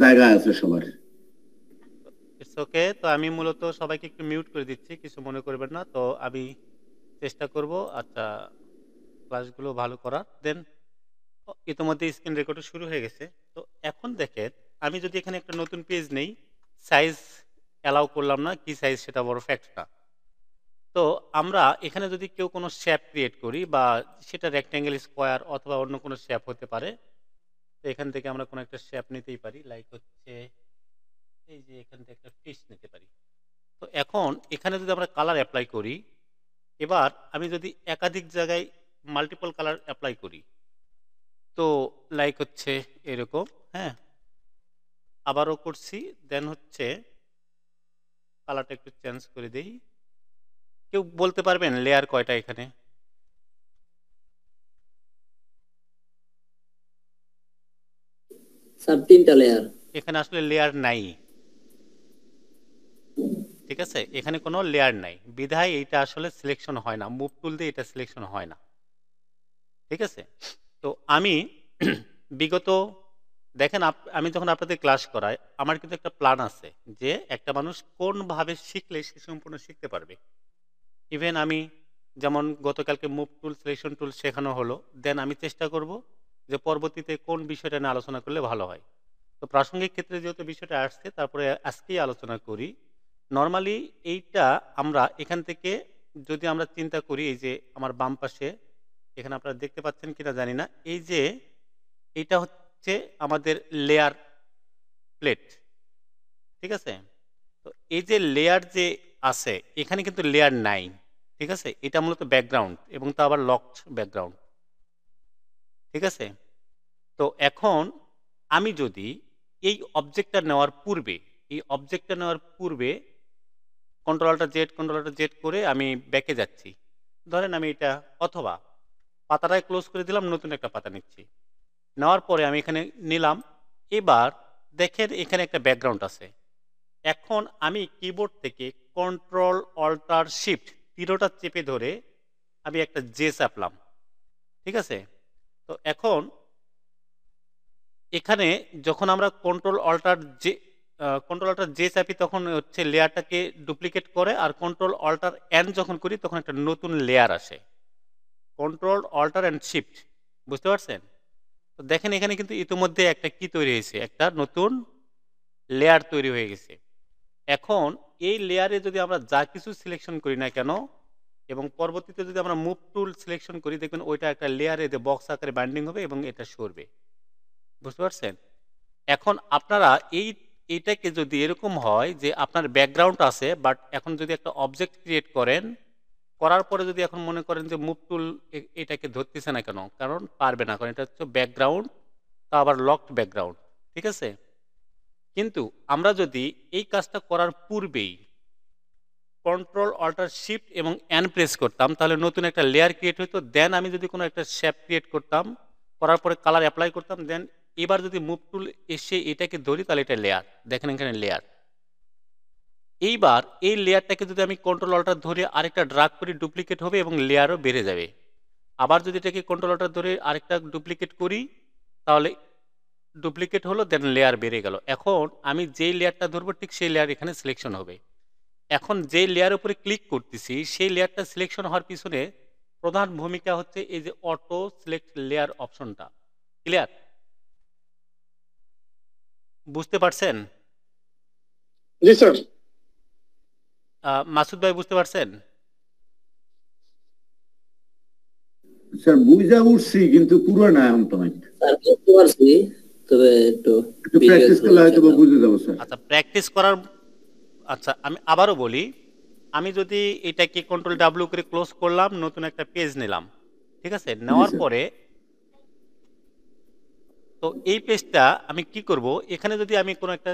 জায়গা আছে সবার। It's okay. তো আমি মূলত সবাইকে একটু মিউট করে দিচ্ছি, কিছু মনে করবেন না। তো আমি চেষ্টা করব আচ্ছা ক্লাসগুলো ভালো করার। দেন ইতিমধ্যে স্ক্রিন রেকর্ডও শুরু হয়ে গেছে। তো এখন দেখেন, আমি যদি এখানে একটা নতুন পেজ নেই, সাইজ অ্যালাউ করলাম না, কি সাইজ সেটা বড় ফ্যাক্ট না। তো আমরা এখানে যদি কেউ কোনো শেপ ক্রিয়েট করি, বা সেটা রেক্ট্যাঙ্গেল, স্কোয়ার অথবা অন্য কোনো শেপ হতে পারে। তো এখান থেকে আমরা কোনো একটা শেপ নিতেই পারি, লাইক হচ্ছে এই যে এখান থেকে একটা ফিশ নিতে পারি। তো এখন এখানে যদি আমরা কালার অ্যাপ্লাই করি, এবার আমি যদি একাধিক জায়গায় মাল্টিপল কালার অ্যাপ্লাই করি, তো লাইক হচ্ছে এরকম, হ্যাঁ, আবারও করছি। দেন হচ্ছে কালারটা একটু চেঞ্জ করে দেই। কেউ বলতে পারবেন লেয়ার কয়টা এখানে? স্যার 3টা লেয়ার। এখানে আসলে লেয়ার নাই, ঠিক আছে, এখানে কোনো লেয়ার নাই বিধায় এটা আসলে সিলেকশন হয় না, মুভ টুল দিয়ে এটা সিলেকশন হয় না, ঠিক আছে। তো আমি বিগত দেখেন, আমি যখন আপনাদের ক্লাস করাই, আমার কিন্তু একটা প্ল্যান আছে যে একটা মানুষ কোনভাবে শিখলে সে সম্পূর্ণ শিখতে পারবে। ইভেন আমি যেমন গতকালকে মুভ টুল, সিলেকশন টুল শেখানো হলো, দেন আমি চেষ্টা করব যে পরবর্তীতে কোন বিষয়টা নিয়ে আলোচনা করলে ভালো হয়। তো প্রাসঙ্গিক ক্ষেত্রে যেহেতু বিষয়টা আসছে, তারপরে আজকেই আলোচনা করি। নর্মালি এইটা আমরা এখান থেকে যদি আমরা চিন্তা করি, এই যে আমার বাম পাশে, এখানে আপনারা দেখতে পাচ্ছেন কিনা জানি না, এই যে এইটা হচ্ছে আমাদের লেয়ার প্লেট, ঠিক আছে। তো এই যে লেয়ার যে আছে, এখানে কিন্তু লেয়ার নাই, ঠিক আছে। এটা মূলত ব্যাকগ্রাউন্ড, এবং তা আবার লকড ব্যাকগ্রাউন্ড, ঠিক আছে। তো এখন আমি যদি এই অবজেক্টটা নেওয়ার পূর্বে, এই অবজেক্টটা নেওয়ার পূর্বে কন্ট্রোল জেড করে আমি ব্যাকে যাচ্ছি, ধরেন আমি এটা, অথবা পাতাটায় ক্লোজ করে দিলাম, নতুন একটা পাতা নিচ্ছি, নেওয়ার পরে আমি এখানে নিলাম। এবার দেখেন এখানে একটা ব্যাকগ্রাউন্ড আছে। এখন আমি কিবোর্ড থেকে কন্ট্রোল অল্টার শিফট তীরটা চেপে ধরে আমি একটা জে চাপলাম, ঠিক আছে। তো এখন এখানে যখন আমরা কন্ট্রোল অল্টার জে চাপি, তখন হচ্ছে লেয়ারটাকে ডুপ্লিকেট করে, আর কন্ট্রোল অল্টার এন যখন করি তখন একটা নতুন লেয়ার আসে। কন্ট্রোল অল্টার অ্যান্ড শিফট, বুঝতে পারছেন? তো দেখেন এখানে কিন্তু ইতিমধ্যে একটা কি তৈরি হয়েছে, একটা নতুন লেয়ার তৈরি হয়ে গেছে। এখন এই লেয়ারে যদি আমরা যা কিছু সিলেকশন করি না কেন, এবং পরবর্তীতে যদি আমরা মুভ টুল সিলেকশন করি, দেখবেন ওইটা একটা লেয়ারে বক্স আকারে বাইন্ডিং হবে এবং এটা সরবে, বুঝতে পারছেন? এখন আপনারা এইটাকে যদি এরকম হয় যে আপনার ব্যাকগ্রাউন্ড আছে, বাট এখন যদি একটা অবজেক্ট ক্রিয়েট করেন, করার পরে যদি এখন মনে করেন যে মুভ টুল এটাকে ধরতেছে না কেন, কারণ পারবে না, কারণ এটা হচ্ছে ব্যাকগ্রাউন্ড, তা আবার লকড ব্যাকগ্রাউন্ড, ঠিক আছে। কিন্তু আমরা যদি এই কাজটা করার পূর্বেই কন্ট্রোল অল্টার শিফট এবং এন প্রেস করতাম, তাহলে নতুন একটা লেয়ার ক্রিয়েট হতো। দেন আমি যদি কোনো একটা শেপ ক্রিয়েট করতাম, করার পরে কালার অ্যাপ্লাই করতাম, দেন এবার যদি মুভ টুল এসে এটাকে ধরি, তাহলে এটা লেয়ার, দেখেন এখানে লেয়ার। এইবার এই লেয়ারটাকে যদি আমি কন্ট্রোল অল্টার ধরে আরেকটা ড্রাগ করি, ডুপ্লিকেট হবে এবং লেয়ারও বেড়ে যাবে। আবার যদি এটাকে কন্ট্রোল অল্টার ধরে আরেকটা ডুপ্লিকেট করি, তাহলে ডুপ্লিকেট হলো, দেন লেয়ার বেড়ে গেল। এখন আমি যেই লেয়ারটা ধরবো ঠিক সেই লেয়ার এখানে সিলেকশন হবে। এখন যে লেয়ার উপরে ক্লিক করতেছি, সেই লেয়ারটা সিলেকশন হওয়ার পিছনে প্রধান ভূমিকা হচ্ছে এই যে অটো সিলেক্ট লেয়ার অপশনটা। ক্লিয়ার? বুঝতে পারছেন? জি স্যার। মাসুদ ভাই বুঝতে পারছেন? স্যার বুঝা উঠছি, কিন্তু পুরো না এখন তো নাই। স্যার বুঝতে পারছি, তবে একটু একটু প্র্যাকটিস করলে হয়তো বুঝে যাবো স্যার। আচ্ছা, প্র্যাকটিস করার, আচ্ছা আমি আবারও বলি, আমি যদি এটাকে কন্ট্রোল ডাব্লিউ করে ক্লোজ করলাম, নতুন একটা পেজ নিলাম, ঠিক আছে, নেওয়ার পরে তো এই পেজটা আমি কি করব, এখানে যদি আমি কোনো একটা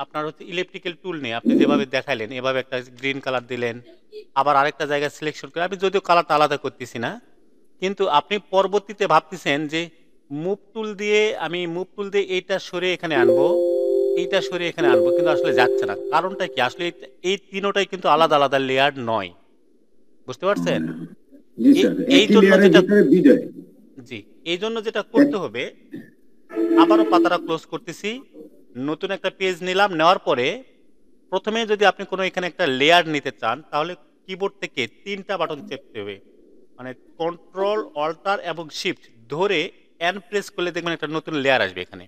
আপনার হচ্ছে ইলেকট্রিক্যাল টুল নেই, আপনি যেভাবে দেখাইলেন, এভাবে একটা গ্রিন কালার দিলেন, আবার আরেকটা জায়গায় সিলেকশন করে, আমি যদিও কালারটা আলাদা করতেছি না, কিন্তু আপনি পরবর্তীতে ভাবতেছেন যে মুভ টুল দিয়ে এইটা সরে এখানে আনবো, এইটা সরে এখানে আনবো, কিন্তু আসলে যাচ্ছে না। কারণটা কি? আসলে এই তিনোটাই কিন্তু আলাদা আলাদা লেয়ার নয়, বুঝতে পারছেন? জি স্যার, এই একই জন্য লেয়ারের যেটা, ভিতরে দুইটাই। জি, এই জন্য যেটা করতে হবে, আবারও পাতাটা ক্লোজ করতেছি, নতুন একটা পেজ নিলাম, নেওয়ার পরে প্রথমে যদি আপনি কোনো এখানে একটা লেয়ার নিতে চান তাহলে কিবোর্ড থেকে 3টা বাটন চেপতে হবে, মানে কন্ট্রোল অল্টার এবং শিফট ধরে এন প্রেস করলে দেখবেন একটা নতুন লেয়ার আসবে এখানে।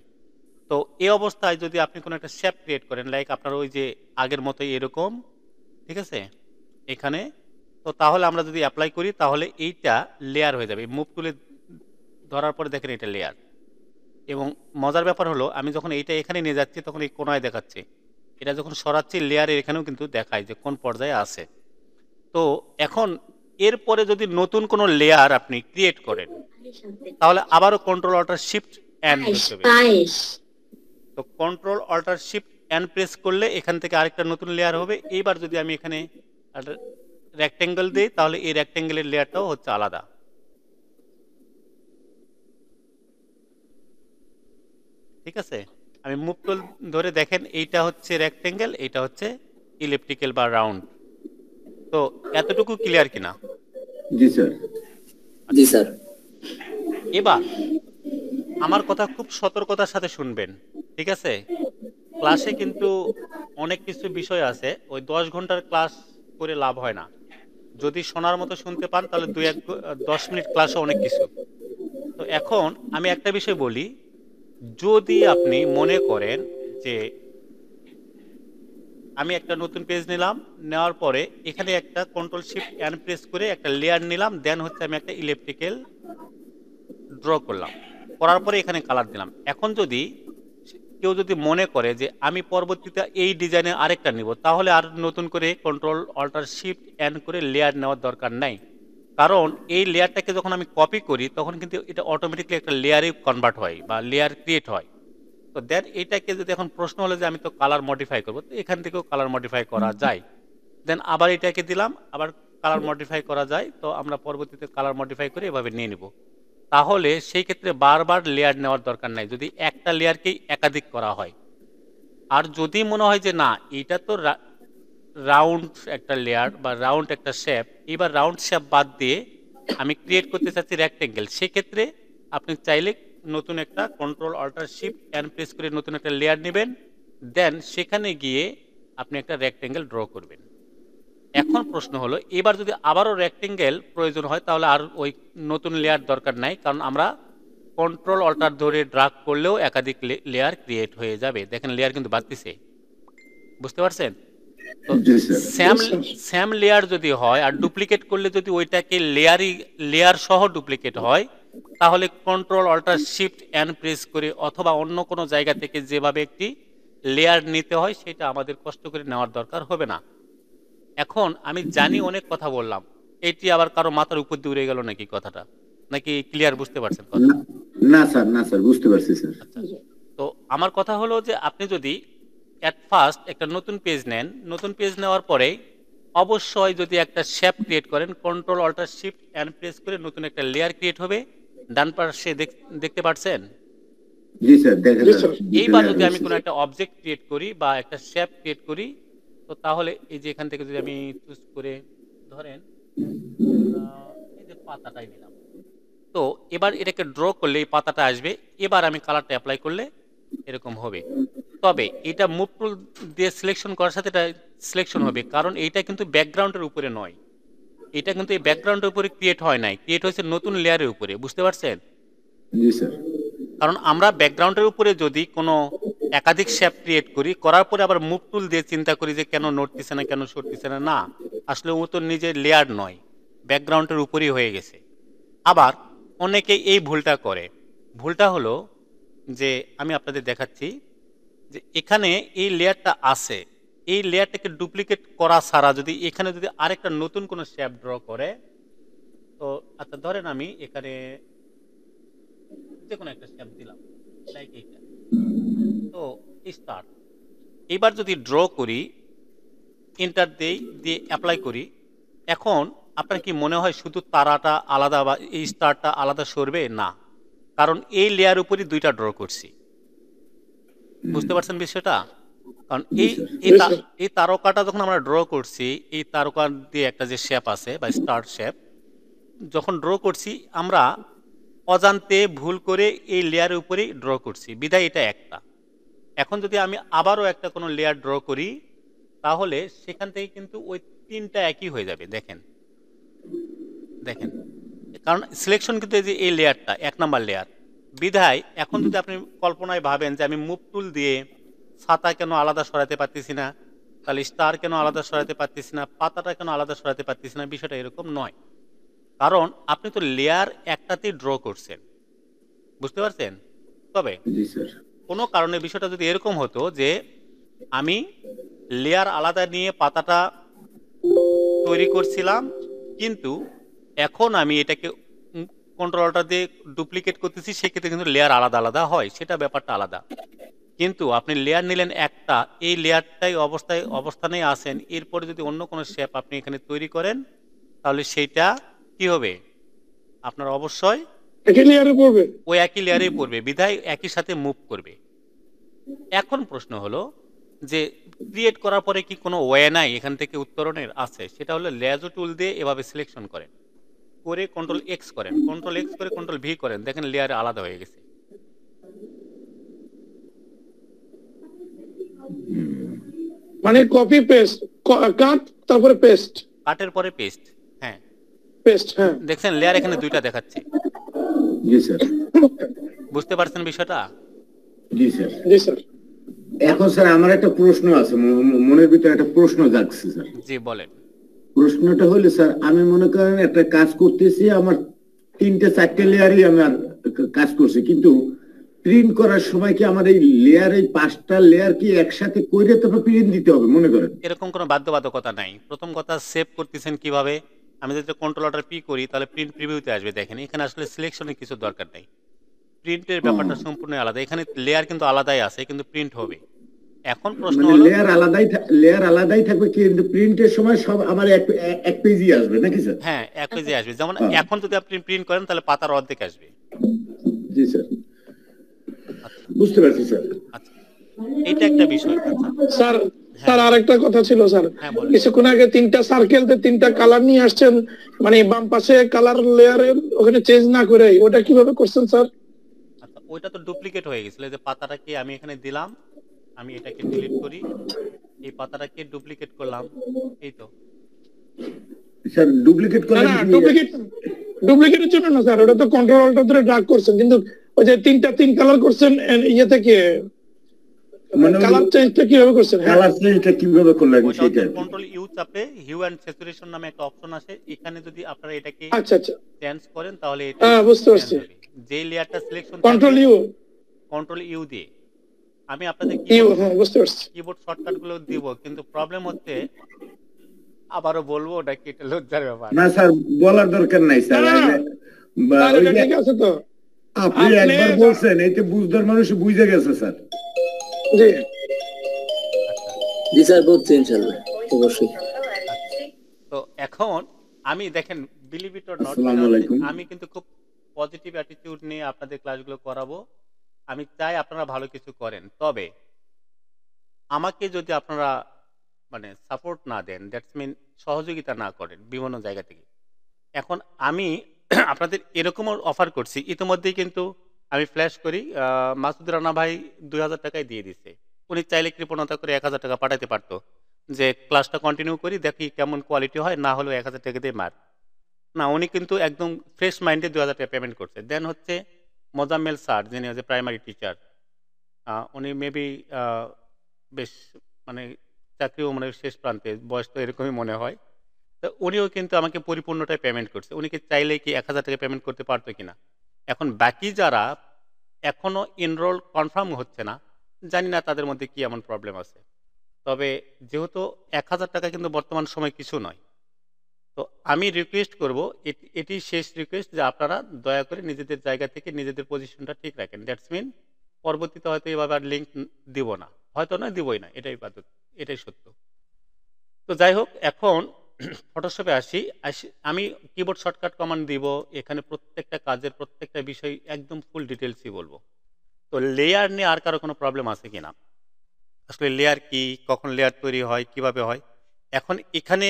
তো এই অবস্থায় যদি আপনি কোনো একটা শেপ ক্রিয়েট করেন, লাইক আপনার ওই যে আগের মতোই এরকম, ঠিক আছে এখানে, তো তাহলে আমরা যদি অ্যাপ্লাই করি তাহলে এইটা লেয়ার হয়ে যাবে। মুভ টুলে ধরার পরে দেখেন এটা লেয়ার। এবং মজার ব্যাপার হলো আমি যখন এইটা এখানে নিয়ে যাচ্ছি তখন এই কোনায় দেখাচ্ছে, এটা যখন সরাচ্ছি লেয়ারের এখানেও কিন্তু দেখায় যে কোন পর্যায়ে আছে। তো এখন এরপরে যদি নতুন কোনো লেয়ার আপনি ক্রিয়েট করেন তাহলে আবারও কন্ট্রোল অল্টার শিফট এন ধরতে হবে। তো control alt shift N press করলে এখান থেকে আরেকটা নতুন লেয়ার হবে। এইবার যদি আমি এখানে রেক্টেঙ্গেল দিই তাহলে এই রেক্টেঙ্গেলের লেয়ারটাও হচ্ছে আলাদা। ঠিক আছে, আমি মুভ টুল ধরে দেখেন এইটা হচ্ছে রেক্টেঙ্গেল, এইটা হচ্ছে ইলিপ্টিক্যাল বা রাউন্ড। তো এতটুকু ক্লিয়ার কিনা? জি স্যার। জি স্যার। এবার আমার কথা খুব সতর্কতার সাথে শুনবেন, ঠিক আছে? ক্লাসে কিন্তু অনেক কিছু বিষয় আছে, ওই 10 ঘন্টার ক্লাস করে লাভ হয় না। যদি শোনার মতো শুনতে পান তাহলে 10 মিনিট ক্লাসে অনেক কিছু। তো এখন আমি একটা বিষয় বলি, যদি আপনি মনে করেন যে আমি একটা নতুন পেজ নিলাম, নেওয়ার পরে এখানে একটা কন্ট্রোল শিফট এন প্রেস করে একটা লেয়ার নিলাম, দেন হচ্ছে আমি একটা ইলেকট্রিক্যাল ড্র করলাম, করার পরে এখানে কালার দিলাম। এখন যদি কেউ যদি মনে করে যে আমি পরবর্তীতে এই ডিজাইনে আরেকটা নিব, তাহলে আর নতুন করে কন্ট্রোল অল্টার শিফট এন করে লেয়ার নেওয়ার দরকার নাই। কারণ এই লেয়ারটাকে যখন আমি কপি করি তখন কিন্তু এটা অটোমেটিকলি একটা লেয়ারে কনভার্ট হয় বা লেয়ার ক্রিয়েট হয়। তো দেন এইটাকে যদি এখন প্রশ্ন হলো যে আমি তো কালার মডিফাই করবো, তো এখান থেকেও কালার মডিফাই করা যায়। দেন আবার এটাকে দিলাম, আবার কালার মডিফাই করা যায়। তো আমরা পরবর্তীতে কালার মডিফাই করে এভাবে নিয়ে নিব। তাহলে সেই ক্ষেত্রে বারবার লেয়ার নেওয়ার দরকার নাই যদি একটা লেয়ারকেই একাধিক করা হয়। আর যদি মনে হয় যে না এটা তো রাউন্ড একটা লেয়ার বা রাউন্ড একটা শেপ, এবার রাউন্ড শেপ বাদ দিয়ে আমি ক্রিয়েট করতে চাচ্ছি রেক্টেঙ্গেল, সেক্ষেত্রে আপনি চাইলে নতুন একটা control alt shift N press করে নতুন একটা লেয়ার নেবেন, দেন সেখানে গিয়ে আপনি একটা রেক্টেঙ্গেল ড্র করবেন। এখন প্রশ্ন হলো এবার যদি আবারও রেক্টেঙ্গেল প্রয়োজন হয় তাহলে আর ওই নতুন লেয়ার দরকার নাই, কারণ আমরা কন্ট্রোল অল্টার ধরে ড্রাগ করলেও একাধিক লেয়ার ক্রিয়েট হয়ে যাবে। দেখেন লেয়ার কিন্তু বাড়তেছে, বুঝতে পারছেন? তো স্যাম লেয়ার যদি হয় আর ডুপ্লিকেট করলে যদি ওইটাকে লেয়ার সহ ডুপ্লিকেট হয় তাহলে control alt shift N press করে অথবা অন্য কোনো জায়গা থেকে যেভাবে একটি লেয়ার নিতে হয় সেটা আমাদের কষ্ট করে নেওয়ার দরকার হবে না। এখন আমি জানি অনেক কথা বললাম, এটি আবার কারো মাথার উপর দিয়ে উড়ে গেল নাকি কথাটা, নাকি ক্লিয়ার বুঝতে পারছেন কথা? না স্যার, না স্যার, বুঝতে পারছি স্যার। আচ্ছা, তো আমার কথা হলো যে আপনি যদি অ্যাট ফার্স্ট একটা নতুন পেজ নেন, নতুন পেজ নেওয়ার পরে অবশ্যই যদি একটা শেপ ক্রিয়েট করেন control alt shift N press করে নতুন একটা লেয়ার ক্রিয়েট হবে। ডান পাশে দেখতে পাচ্ছেন? জি স্যার, দেখেন। এইবার যদি আমি কোনো একটা অবজেক্ট ক্রিয়েট করি বা একটা শেপ ক্রিয়েট করি, তো তাহলে এই যে এখান থেকে যদি আমি চুজ করে ধরেন এই যে পাতাটাই নিলাম, তো এবার এটাকে ড্র করলে এই পাতাটা আসবে। এবার আমি কালারটা অ্যাপ্লাই করলে এরকম হবে। তবে এটা মুভ টুল দিয়ে সিলেকশন করার সাথে এটা সিলেকশন হবে, কারণ এইটা কিন্তু ব্যাকগ্রাউন্ডের উপরে নয়, এটা কিন্তু এই ব্যাকগ্রাউন্ডের উপরে ক্রিয়েট হয় নাই, ক্রিয়েট হয়েছে নতুন লেয়ারের উপরে, বুঝতে পারছেন? জি স্যার। কারণ আমরা ব্যাকগ্রাউন্ডের উপরে যদি কোনো একাধিক শেপ ক্রিয়েট করি, করার পরে আবার মুভ টুল দিয়ে চিন্তা করি যে কেন নড়তেছে না, কেন সরতেছে না, না আসলে ও তো নিজের লেয়ার নয়, ব্যাকগ্রাউন্ডের উপরেই হয়ে গেছে। আবার অনেকে এই ভুলটা করে, ভুলটা হলো যে আমি আপনাদের দেখাচ্ছি যে এখানে এই লেয়ারটা আছে, এই লেয়ারটাকে ডুপ্লিকেট করা ছাড়া যদি এখানে যদি আরেকটা নতুন কোনো শেপ ড্র করে, তো আচ্ছা ধরেন আমি এখানে যে কোনো একটা শেপ দিলাম লাইক এইটা, তো স্টার্ট। এবার যদি ড্র করি, এন্টার দেই, দিয়ে অ্যাপ্লাই করি, এখন আপনার কি মনে হয় শুধু তারাটা আলাদা বা এই স্টারটা আলাদা সরবে? না, কারণ এই লেয়ার উপরই দুইটা ড্র করছি, বুঝতে পারছেন বিষয়টা? কারণ এই তারকাটা যখন আমরা ড্র করছি, এই তারকা দিয়ে একটা যে শেপ আছে বা স্টার শেপ যখন ড্র করছি আমরা অজান্তে ভুল করে এই লেয়ারের উপরেই ড্র করছি, বিধায় এটা একটা। এখন যদি আমি আবারও একটা কোনো লেয়ার ড্র করি তাহলে সেখান থেকে কিন্তু ওই তিনটা একই হয়ে যাবে। দেখেন দেখেন, কারণ সিলেকশন কিন্তু এই যে এই লেয়ারটা 1 নাম্বার লেয়ার বিধায় এখন যদি আপনি কল্পনায় ভাবেন যে আমি মুভ টুল দিয়ে ছাতা কেন আলাদা সরাতে পারতেছি না, তাহলে স্টার কেন আলাদা সরাতে পারতেছি না, পাতাটা কেন আলাদা সরাতে পারতেছি না, বিষয়টা এরকম নয়। কারণ আপনি তো লেয়ার একটাতেই ড্র করছেন, বুঝতে পারছেন? তবে জি স্যার। কোনো কারণে বিষয়টা যদি এরকম হতো যে আমি লেয়ার আলাদা নিয়ে পাতাটা তৈরি করছিলাম, কিন্তু এখন আমি এটাকে কন্ট্রোলটা দিয়ে ডুপ্লিকেট করতেছি, সেক্ষেত্রে কিন্তু লেয়ার আলাদা আলাদা হয়, সেটা ব্যাপারটা আলাদা। কিন্তু আপনি লেয়ার নিলেন একটা, এই লেয়ারটাই অবস্থানেই আছেন, এরপরে যদি অন্য কোনো শেপ আপনি এখানে তৈরি করেন তাহলে সেইটা কি হবে, আপনার অবশ্যই একই লেয়ারে পড়বে, ওই একই লেয়ারেই পড়বে, বিধায় একই সাথে মুভ করবে। এখন প্রশ্ন হলো যে ক্রিয়েট করার পরে কি কোনো ওয়ে নাই এখান থেকে উত্তরণের? আছে, সেটা হলো লেয়াজো টুল দিয়ে এভাবে সিলেকশন করেন, করে কন্ট্রোল এক্স করেন, কন্ট্রোল এক্স করে কন্ট্রোল ভি করেন, দেখেন লেয়ার আলাদা হয়ে গেছে। মানে কপি পেস্ট, কাট তারপরে পেস্ট, কাটের পরে পেস্ট, হ্যাঁ পেস্ট, হ্যাঁ দেখছেন লেয়ার এখানে দুইটা দেখাচ্ছে। জি স্যার। বুঝতে পারছেন বিষয়টা? জি স্যার। জি স্যার। এখন স্যার আমার একটা প্রশ্ন আছে, মনের ভিতরে একটা প্রশ্ন জাগছে স্যার। জি বলেন। প্রশ্নটা হলো স্যার, আমি মনে করেন একটা কাজ করতেছি, আমার 3-4টে লেয়ারই আমার কাজ করছি, কিন্তু প্রিন্ট করার সময় কি আমার এই লেয়ার, এই 5টা লেয়ার কি একসাথে করে তারপর প্রিন্ট দিতে হবে মনে করেন? এরকম কোনো বাধ্যবাধকতা নাই। প্রথম কথা, সেভ করতেছেন কিভাবে? আমি যদি কন্ট্রোল অল্টার পি করি তাহলে প্রিন্ট প্রিভিউতে আসবে, দেখেন এখানে আসলে সিলেকশনের কিছু দরকার নাই, প্রিন্টের ব্যাপারটা সম্পূর্ণ আলাদা। এখানে লেয়ার কিন্তু আলাদাই আছে, কিন্তু প্রিন্ট হবে। এখন প্রশ্ন মানে হলো লেয়ার আলাদাই থাকবে, কিন্তু প্রিন্টের সময় সব আমার এক পেজই আসবে নাকি স্যার? হ্যাঁ, এক পেজে আসবে। যেমন এখন যদি আপনি প্রিন্ট করেন তাহলে পাতার অর্ধেক আসবে। জি স্যার, আচ্ছা বুঝতে পারছি স্যার। আচ্ছা, এটা একটা বিষয়। আচ্ছা স্যার, স্যার আরেকটা কথা ছিল স্যার, হ্যাঁ বলেন। কিছুক্ষণ আগে 3টা সার্কেলতে 3টা কালার নিয়ে আসছেন, মানে বাম পাশে কালার লেয়ারের ওখানে চেঞ্জ না করে, ওটা কিভাবে করছেন স্যার? আচ্ছা, ওইটা তো ডুপ্লিকেট হয়ে গেছিল। এই যে পাতাটাকে আমি এখানে দিলাম, আমি এটাকে ডিলিট করি, এই পাতাটাকে ডুপ্লিকেট করলাম, এই তো। স্যার ডুপ্লিকেট না করলে না, ডুপ্লিকেটের জন্য না স্যার, ওটা তো কন্ট্রোল অল্টার ধরে ড্র্যাগ করছেন, কিন্তু ওই যে 3 কালার করছেন ইয়ে থেকে, মানে কালার চেঞ্জটা কিভাবে করছেন? হ্যাঁ, কালার চেঞ্জটা কিভাবে করলেন ওইটা সেটা? হচ্ছে কন্ট্রোল ইউ চাপে হিউ এন্ড স্যাচুরেশন নামে একটা অপশন আসে, এখানে যদি আপনারা এটাকে আচ্ছা আচ্ছা, চেঞ্জ করেন তাহলে এটা হ্যাঁ বুঝতে পারছি। যে লেয়ারটা selection control U, control U দিয়ে আমি আপনাদের ইউ, হ্যাঁ বুঝতে পারছি। কিবোর্ড শর্টকাট গুলো দিব, কিন্তু প্রবলেম হচ্ছে, আবারও বলবো ওটা কি এটা লজ্জার ব্যাপার। না স্যার, বলার দরকার নাই স্যার। না, স্যার এটা ঠিক আছে তো, আপনি একবার বলছেন, এতে বুঝদার মানুষ বুঝে গেছে স্যার। জি আচ্ছা জি স্যার, বুঝছি ইনশাআল্লাহ, অবশ্যই। তো এখন আমি দেখেন, বিলিভ ইট অর নট, আসসালামু আলাইকুম। আমি কিন্তু খুব পজিটিভ অ্যাটিটিউড নিয়ে আপনাদের ক্লাসগুলো করাবো। আমি চাই আপনারা ভালো কিছু করেন, তবে আমাকে যদি আপনারা মানে সাপোর্ট না দেন, দ্যাটস মিন সহযোগিতা না করেন বিভিন্ন জায়গা থেকে। এখন আমি আপনাদের এরকমও অফার করছি, ইতিমধ্যেই কিন্তু আমি ফ্ল্যাশ করি, মাসুদ রানা ভাই 2000 টাকায় দিয়ে দিচ্ছে। উনি চাইলে কৃপণতা করে 1000 টাকা পাঠাতে পারতো, যে ক্লাসটা কন্টিনিউ করি, দেখি কেমন কোয়ালিটি হয়, না হলেও 1000 টাকা দিয়ে মার। না, উনি কিন্তু একদম ফ্রেশ মাইন্ডে 2000 টাকা পেমেন্ট করছে। দেন হচ্ছে মোজাম্মেল স্যার, যিনি হচ্ছে প্রাইমারি টিচার, উনি মেবি বেশ মানে চাকরিও মানে শেষ প্রান্তে, বয়স তো এরকমই মনে হয়। তো উনিও কিন্তু আমাকে পরিপূর্ণটাই পেমেন্ট করছে। উনি কি চাইলে কি 1000 টাকা পেমেন্ট করতে পারতো কিনা? এখন বাকি যারা এখনো এনরোল কনফার্ম হচ্ছে না, জানি না তাদের মধ্যে কি এমন প্রবলেম আছে। তবে যেহেতু 1000 টাকা কিন্তু বর্তমান সময় কিছু নয়, তো আমি রিকোয়েস্ট করব, এটি শেষ রিকোয়েস্ট, যে আপনারা দয়া করে নিজেদের জায়গা থেকে নিজেদের পজিশনটা ঠিক রাখেন। দ্যাটস মিন পরবর্তীতে হয়তো এভাবে আর লিঙ্ক দিব না, হয়তো না, দিবই না, এটাই সত্য। তো যাই হোক, এখন ফটোশপে আসি। আমি কিবোর্ড শর্টকাট কমান্ড দিব, এখানে প্রত্যেকটা কাজের প্রত্যেকটা বিষয় একদম ফুল ডিটেলসই বলবো। তো লেয়ার নিয়ে আর কারো কোনো প্রবলেম আছে কিনা, আসলে লেয়ার কি, কখন লেয়ার তৈরি হয়, কিভাবে হয়? এখন এখানে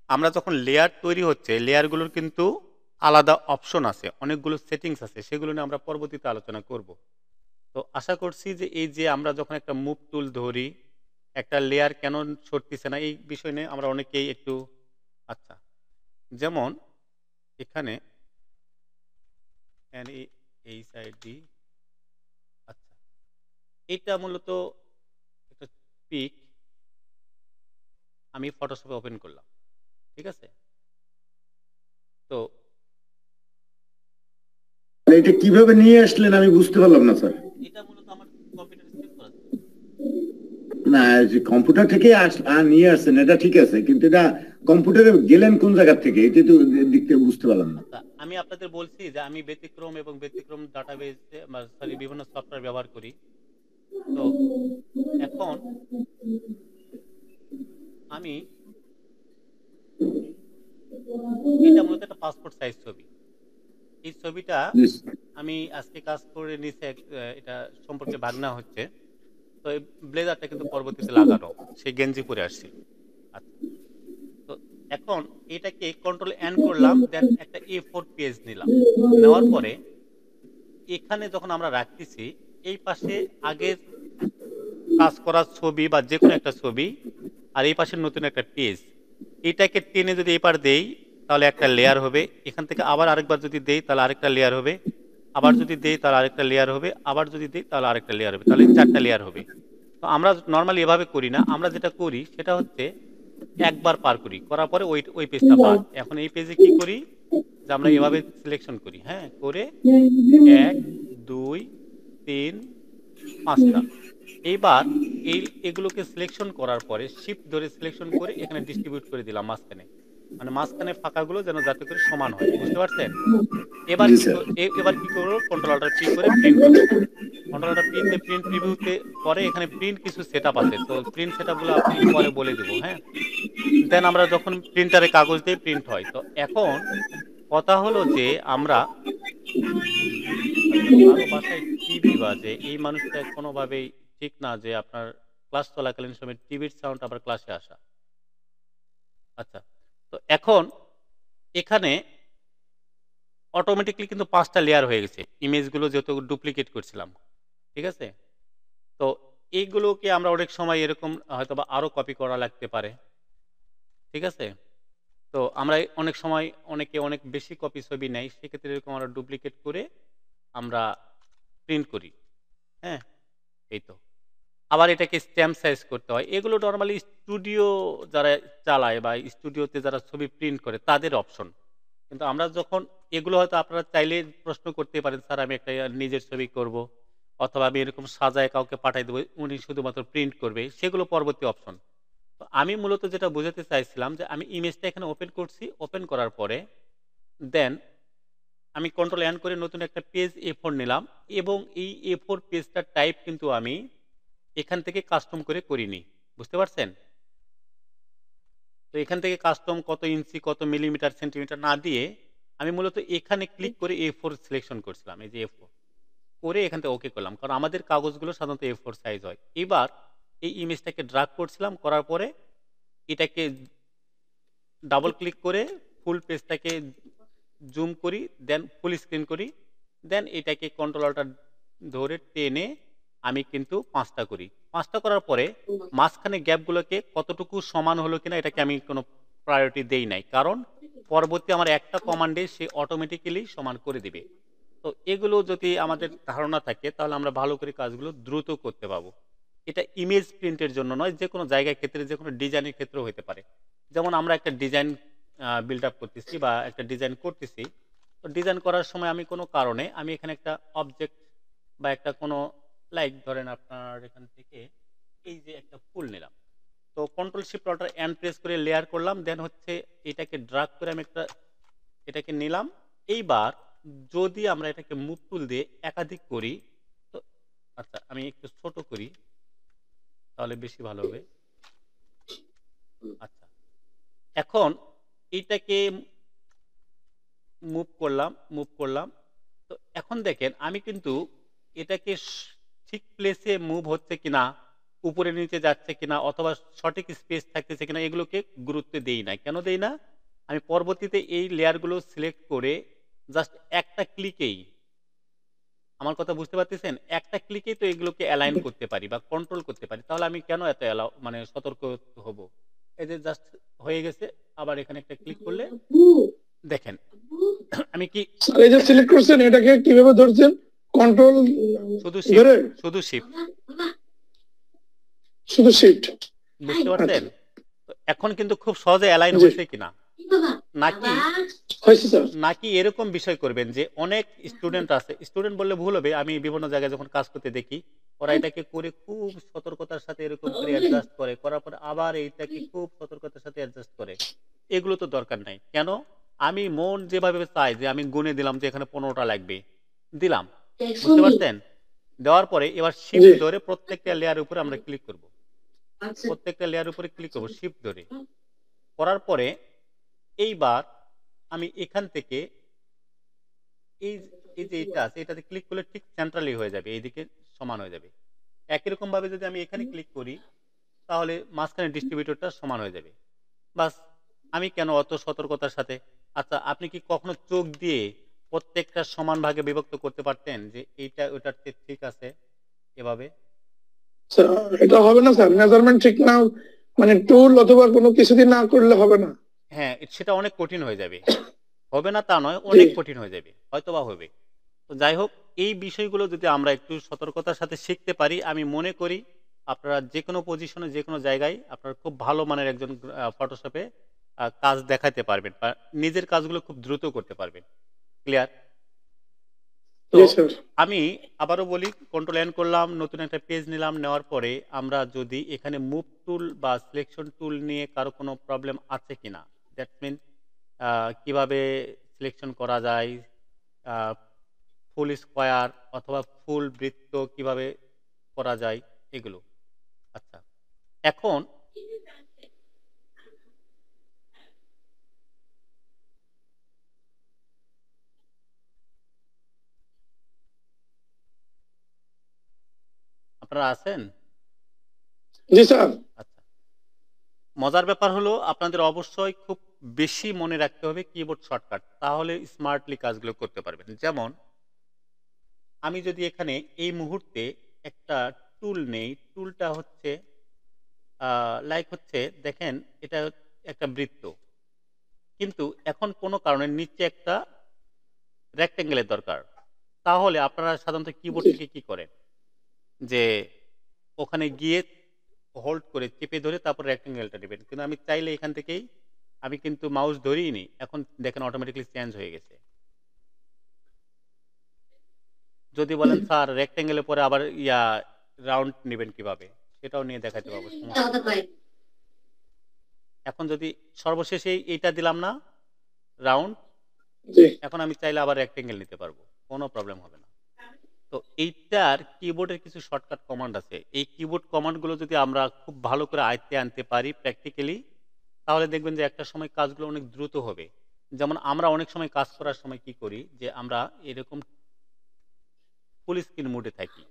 আমরা যখন লেয়ার তৈরি হচ্ছে, লেয়ারগুলোর কিন্তু আলাদা অপশন আছে, অনেকগুলো সেটিংস আছে, সেগুলো নিয়ে আমরা পরবর্তীতে আলোচনা করব। তো আশা করছি যে এই যে আমরা যখন একটা মুভ টুল ধরি, একটা লেয়ার কেন সরতেছে না এই বিষয় নিয়ে আমরা অনেকেই একটু আচ্ছা, যেমন এখানে NAHID আচ্ছা, এটা মূলত একটা পিক আমি ফটোশপে ওপেন করলাম, ঠিক আছে? তো এটা কিভাবে নিয়ে আসলেন আমি বুঝতে পারলাম না স্যার। এটা মূলত আমার কম্পিউটারে সেভ করা ছিল। না, যে কম্পিউটার থেকে নিয়ে আসছেন এটা ঠিক আছে, কিন্তু এটা কম্পিউটারে গেলেন কোন জায়গা থেকে এটা তো দেখতে বুঝতে পারলাম না। আচ্ছা, আমি আপনাদের বলছি যে আমি ব্যতিক্রম এবং ব্যতিক্রম ডাটাবেস সরি বিভিন্ন সফটওয়্যার ব্যবহার করি। তো এখন আমি এটা মূলত একটা পাসপোর্ট সাইজ ছবি। এই ছবিটা আমি আজকে কাজ করে নিচে এটা সম্পর্কে ভাগনা হচ্ছে। তো এই ব্লেজারটা কিন্তু পরবর্তীতে লাগানো, সেই গেঞ্জি পরে আসছিল। আচ্ছা, তো এখন এটাকে কন্ট্রোল এন করলাম, দেন একটা A4 পেজ নিলাম, নেওয়ার পরে এখানে যখন আমরা রাখতেছি এই পাশে আগের কাজ করার ছবি বা যে কোনো একটা ছবি আর এই পাশে নতুন একটা পেজ, এটাকে টেনে যদি এই পার দেই তাহলে একটা লেয়ার হবে, এখান থেকে আবার আরেকবার যদি দেই তাহলে আরেকটা লেয়ার হবে, আবার যদি দেই তাহলে আরেকটা লেয়ার হবে, আবার যদি দেই তাহলে আরেকটা লেয়ার হবে, তাহলে 4টা লেয়ার হবে। তো আমরা নর্মালি এভাবে করি না, আমরা যেটা করি সেটা হচ্ছে একবার পার করি, করার পরে ওই পেজটা বাদ। এখন এই পেজে কি করি যে আমরা এভাবে সিলেকশন করি, হ্যাঁ, করে 1 2 3 5টা। এইবার এগুলোকে সিলেকশন করার পরে শিফট ধরে সিলেকশন করে এখানে ডিস্ট্রিবিউট করে দিলাম মাঝখানে, মানে মাঝখানে ফাঁকাগুলো যেন যাতে করে সমান হয়, বুঝতে পারছেন? এবার এবার কি করবো, কন্ট্রোল অল্টার পি করে প্রিন্ট করবো। কন্ট্রোল অল্টার পি তে প্রিন্ট প্রিভিউতে পরে এখানে প্রিন্ট কিছু সেটআপ আছে, তো প্রিন্ট সেটআপগুলো আপনাকে পরে বলে দেবো, হ্যাঁ। দেন আমরা যখন প্রিন্টারে কাগজ দিয়ে প্রিন্ট হয়, তো এখন কথা হলো যে আমরা আচ্ছা, কারো বাসায় টিভি বাজে, এই মানুষটা কোনোভাবেই ঠিক না যে আপনার ক্লাস চলাকালীন সময় টিভির সাউন্ড আবার ক্লাসে আসা। আচ্ছা, তো এখন এখানে অটোমেটিকলি কিন্তু 5টা লেয়ার হয়ে গেছে, ইমেজগুলো যেহেতু ডুপ্লিকেট করছিলাম, ঠিক আছে? তো এইগুলোকে আমরা অনেক সময় এরকম হয়তো বা আরও কপি করা লাগতে পারে, ঠিক আছে? তো আমরা অনেক সময় অনেকে অনেক বেশি কপি ছবি নেয়, সেক্ষেত্রে এরকম আমরা ডুপ্লিকেট করে আমরা প্রিন্ট করি, হ্যাঁ, এই তো। আবার এটাকে স্ট্যাম্প সাইজ করতে হয়, এগুলো নর্মালি স্টুডিও যারা চালায় বা স্টুডিওতে যারা ছবি প্রিন্ট করে তাদের অপশন। কিন্তু আমরা যখন এগুলো হয়তো আপনারা চাইলে প্রশ্ন করতে পারেন, স্যার আমি একটা নিজের ছবি করব অথবা আমি এরকম সাজায় কাউকে পাঠাই দেবো, উনি শুধুমাত্র প্রিন্ট করবে, সেগুলো পরবর্তী অপশন। তো আমি মূলত যেটা বোঝাতে চাইছিলাম যে আমি ইমেজটা এখানে ওপেন করছি, ওপেন করার পরে দেন আমি কন্ট্রোল এন করে নতুন একটা পেজ A4 নিলাম, এবং এই A4 পেজটার টাইপ কিন্তু আমি এখান থেকে কাস্টম করে করিনি, বুঝতে পারছেন? তো এখান থেকে কাস্টম কত ইঞ্চি কত মিলিমিটার সেন্টিমিটার না দিয়ে আমি মূলত এখানে ক্লিক করে A4 সিলেকশন করছিলাম, এই যে A4 করে এখান থেকে ওকে করলাম, কারণ আমাদের কাগজগুলো সাধারণত A4 সাইজ হয়। এবার এই ইমেজটাকে ড্রাগ করছিলাম, করার পরে এটাকে ডাবল ক্লিক করে ফুল পেজটাকে জুম করি, দেন ফুল স্ক্রিন করি, দেন এটাকে কন্ট্রোল অল্টার ধরে টেনে আমি কিন্তু 5টা করি। 5টা করার পরে মাঝখানে গ্যাপগুলোকে কতটুকু সমান হলো কিনা এটাকে আমি কোনো প্রায়োরিটি দেই নাই, কারণ পরবর্তী আমার একটা কমান্ডে সে অটোমেটিক্যালি সমান করে দিবে। তো এগুলো যদি আমাদের ধারণা থাকে তাহলে আমরা ভালো করে কাজগুলো দ্রুত করতে পারবো। এটা ইমেজ প্রিন্টের জন্য নয়, যে কোনো জায়গায় ক্ষেত্রে, যে কোনো ডিজাইনের ক্ষেত্রেও হতে পারে। যেমন আমরা একটা ডিজাইন বিল্ড আপ করতেছি বা একটা ডিজাইন করতেছি, তো ডিজাইন করার সময় আমি কোনো কারণে আমি এখানে একটা অবজেক্ট বা একটা কোনো লাইক ধরেন আপনার এখান থেকে এই যে একটা ফুল নিলাম, তো control shift alter N press করে লেয়ার করলাম, দেন হচ্ছে এটাকে ড্রাগ করে আমি একটা এটাকে নিলাম। এইবার যদি আমরা এটাকে মুভ টুল দিয়ে একাধিক করি, তো আচ্ছা আমি একটু ছোট করি তাহলে বেশি ভালো হবে। আচ্ছা, এখন এইটাকে মুভ করলাম, তো এখন দেখেন আমি কিন্তু এটাকে ঠিক প্লেসে মুভ হচ্ছে কিনা, উপরে নিচে যাচ্ছে কিনা, অথবা সঠিক স্পেস থাকতেছে কিনা, এগুলোকে গুরুত্ব দেই না। কেন দেই না? আমি পরবর্তীতে এই লেয়ারগুলো সিলেক্ট করে জাস্ট একটা ক্লিকেই আমার কথা বুঝতে পারতেছেন? একটা ক্লিকেই তো এগুলোকে অ্যালাইন করতে পারি বা কন্ট্রোল করতে পারি। তাহলে আমি কেন এত মানে সতর্ক হব? এই যে জাস্ট হয়ে গেছে, আবার এখানে একটা ক্লিক করলে দেখেন আমি কি স্যার এই যে সিলেক্ট করছেন এটাকে কিভাবে ধরছেন? কন্ট্রোল শুধু ধরে শিফট, শুধু শিফট, শুধু শিফট? বুঝতে আচ্ছা, পারছেন? তো এখন কিন্তু খুব সহজে অ্যালাইন জি হয়েছে কিনা? নাকি হয়েছে স্যার। নাকি এরকম বিষয় করবেন যে অনেক স্টুডেন্ট আছে, স্টুডেন্ট বললে ভুল হবে, আমি বিভিন্ন জায়গায় যখন কাজ করতে দেখি ওরা এটাকে করে খুব সতর্কতার সাথে এরকম করে অ্যাডজাস্ট করে, করার পর আবার এইটাকে খুব সতর্কতার সাথে অ্যাডজাস্ট করে। এগুলো তো দরকার নাই। কেন? আমি মন যেভাবে চাই যে আমি গুনে দিলাম যে এখানে 15টা লাগবে, দিলাম, বুঝতে পারছেন? দেওয়ার পরে এবার জি শিফট ধরে প্রত্যেকটা লেয়ারের উপরে আমরা ক্লিক করব, প্রত্যেকটা লেয়ারের উপরে ক্লিক করব শিফট ধরে। করার পরে এইবার আমি এখান থেকে এই এই যে এটা আছে এটাতে ক্লিক করলে ঠিক সেন্ট্রালি হয়ে যাবে, এইদিকে সমান হয়ে যাবে। একই রকম ভাবে যদি আমি এখানে ক্লিক করি তাহলে মাঝখানে ডিস্ট্রিবিউটরটা সমান হয়ে যাবে। বাস, আমি কেন অত সতর্কতার সাথে? আচ্ছা, আপনি কি কখনো চোখ দিয়ে প্রত্যেকটা সমান ভাগে বিভক্ত করতে পারতেন যে এইটা ওটার চেয়ে ঠিক আছে এভাবে? স্যার, এটা হবে না স্যার, মেজারমেন্ট ঠিক না মানে টুল অথবা কোনো কিছুদিন না করলে হবে না। হ্যাঁ, সেটা অনেক কঠিন হয়ে যাবে। হবে না তা নয়, জি অনেক কঠিন হয়ে যাবে, হয়তো বা হবে। তো যাই হোক, এই বিষয়গুলো যদি আমরা একটু সতর্কতার সাথে শিখতে পারি, আমি মনে করি আপনারা যে কোনো পজিশনে যে কোনো জায়গায় আপনারা খুব ভালো মানের একজন ফটোশপে কাজ দেখাতে পারবেন বা নিজের কাজগুলো খুব দ্রুত করতে পারবেন। ক্লিয়ার? তো জি স্যার। আমি আবারও বলি, কন্ট্রোল এন করলাম, নতুন একটা পেজ নিলাম, নেওয়ার পরে আমরা যদি এখানে মুভ টুল বা সিলেকশন টুল নিয়ে কারো কোনো প্রবলেম আছে কিনা, দ্যাট মিন কিভাবে সিলেকশন করা যায়, ফুল স্কোয়ার অথবা ফুল বৃত্ত কিভাবে করা যায়, এগুলো। আচ্ছা, এখন আপনারা আছেন? জি স্যার। আচ্ছা, মজার ব্যাপার হলো আপনাদের অবশ্যই খুব বেশি মনে রাখতে হবে কিবোর্ড শর্টকাট, তাহলে স্মার্টলি কাজগুলো করতে পারবেন। যেমন আমি যদি এখানে এই মুহূর্তে একটা টুল নেই, টুলটা হচ্ছে লাইক হচ্ছে, দেখেন এটা একটা বৃত্ত, কিন্তু এখন কোনো কারণে নিচে একটা রেক্টেঙ্গেলের দরকার। তাহলে আপনারা সাধারণত কিবোর্ড জি থেকে কি করেন যে ওখানে গিয়ে হোল্ড করে চেপে ধরে তারপর রেক্টেঙ্গেলটা নেবেন, কিন্তু আমি চাইলে এখান থেকেই আমি কিন্তু মাউস ধরিই নি, এখন দেখেন অটোমেটিকলি চেঞ্জ হয়ে গেছে। যদি বলেন স্যার রেক্টেঙ্গেলের পরে আবার রাউন্ড নেবেন কিভাবে, সেটাও নিয়ে দেখাতে পারবো, সমস্যা নেই। এখন যদি সর্বশেষে এইটা দিলাম না, রাউন্ড, জি এখন আমি চাইলে আবার রেক্টেঙ্গেল নিতে পারবো, কোনো প্রবলেম হবে না। তো এইটার কিবোর্ডের কিছু শর্টকাট কমান্ড আছে, এই কিবোর্ড কমান্ডগুলো যদি আমরা খুব ভালো করে আয়ত্তে আনতে পারি প্র্যাকটিক্যালি, তাহলে দেখবেন যে একটা সময় কাজগুলো অনেক দ্রুত হবে। যেমন আমরা অনেক সময় কাজ করার সময় কি করি যে আমরা এরকম ফুল স্ক্রিন মোডে থাকি,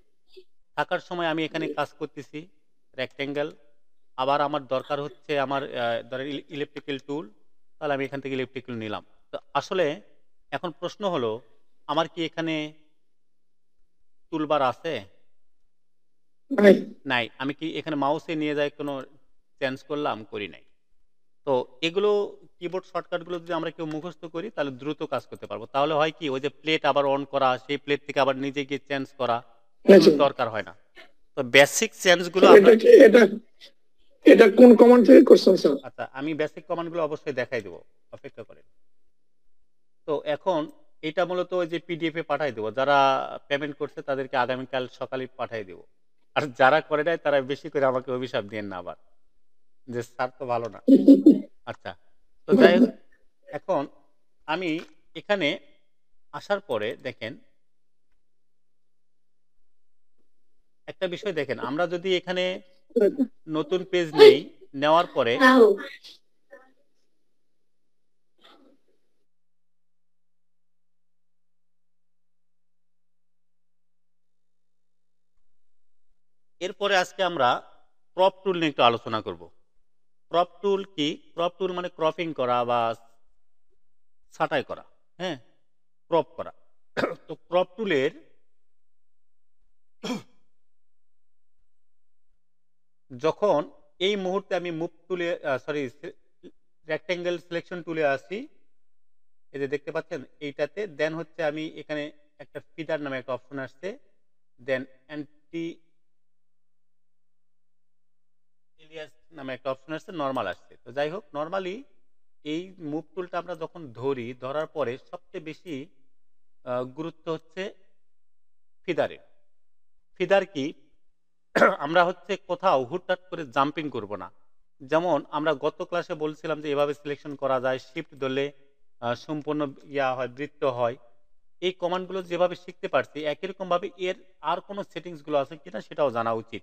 থাকার সময় আমি এখানে কাজ করতেছি রেক্টেঙ্গেল, আবার আমার দরকার হচ্ছে আমার ধরেন ইলেকট্রিক্যাল টুল, তাহলে আমি এখান থেকে ইলেকট্রিক্যাল নিলাম। তো আসলে এখন প্রশ্ন হলো, আমার কি এখানে টুলবার আছে? নাই। নাই। আমি কি এখানে মাউসে নিয়ে যাই কোনো চেঞ্জ করলাম? করি নাই। তো এগুলো কিবোর্ড শর্টকাটগুলো যদি আমরা কেউ মুখস্থ করি তাহলে দ্রুত কাজ করতে পারবো। তাহলে হয় কি, ওই যে প্লেট আবার অন করা, সেই প্লেট থেকে আবার নিজে গিয়ে চেঞ্জ করা, এগুলো জি দরকার হয় না। তো বেসিক চেঞ্জগুলো স্যার, আমরা, এটা এটা কোন কমান্ড থেকে করছেন স্যার? আচ্ছা আমি বেসিক কমান্ডগুলো অবশ্যই দেখাই দেবো, অপেক্ষা করেন। তো এখন এটা মূলত ওই যে পিডিএফ এ পাঠাই দেবো, যারা পেমেন্ট করছে তাদেরকে আগামীকাল সকালে পাঠাই দেবো, আর যারা করে নাই তারা বেশি করে আমাকে অভিশাপ দিয়েন না আবার যে স্যার তো ভালো না। আচ্ছা, তো যাই হোক, এখন আমি এখানে আসার পরে দেখেন একটা বিষয়, দেখেন আমরা যদি এখানে নতুন পেজ নেই, নেওয়ার পরে এরপরে আজকে আমরা ক্রপ টুল নিয়ে একটু আলোচনা করব। ক্রপ টুল কি? ক্রপ টুল মানে ক্রপিং করা বা ছাঁটাই করা, হ্যাঁ, ক্রপ করা। তো ক্রপ টুলের যখন এই মুহূর্তে আমি মুভ টুলে রেক্টেঙ্গেল সিলেকশন টুলে আসি, এই যে দেখতে পাচ্ছেন এইটাতে, দেন হচ্ছে আমি এখানে একটা ফিডার নামে একটা অপশন আসছে, দেন অ্যান্টি এলিয়াস নামে একটা অপশন আসছে, নর্মাল আসছে। তো যাই হোক, নর্মালি এই মুভ টুলটা আমরা যখন ধরার পরে সবচেয়ে বেশি গুরুত্ব হচ্ছে ফিদারের। ফিদার কি, আমরা হচ্ছে কোথাও হুটহাট করে জাম্পিং করব না। যেমন আমরা গত ক্লাসে বলছিলাম যে এভাবে সিলেকশন করা যায়, শিফট ধরলে সম্পূর্ণ হয়, বৃত্ত হয়। এই কমান্ডগুলো যেভাবে শিখতে পারছি, একই রকম ভাবে এর আর কোনো সেটিংসগুলো আছে কিনা সেটাও জানা উচিত।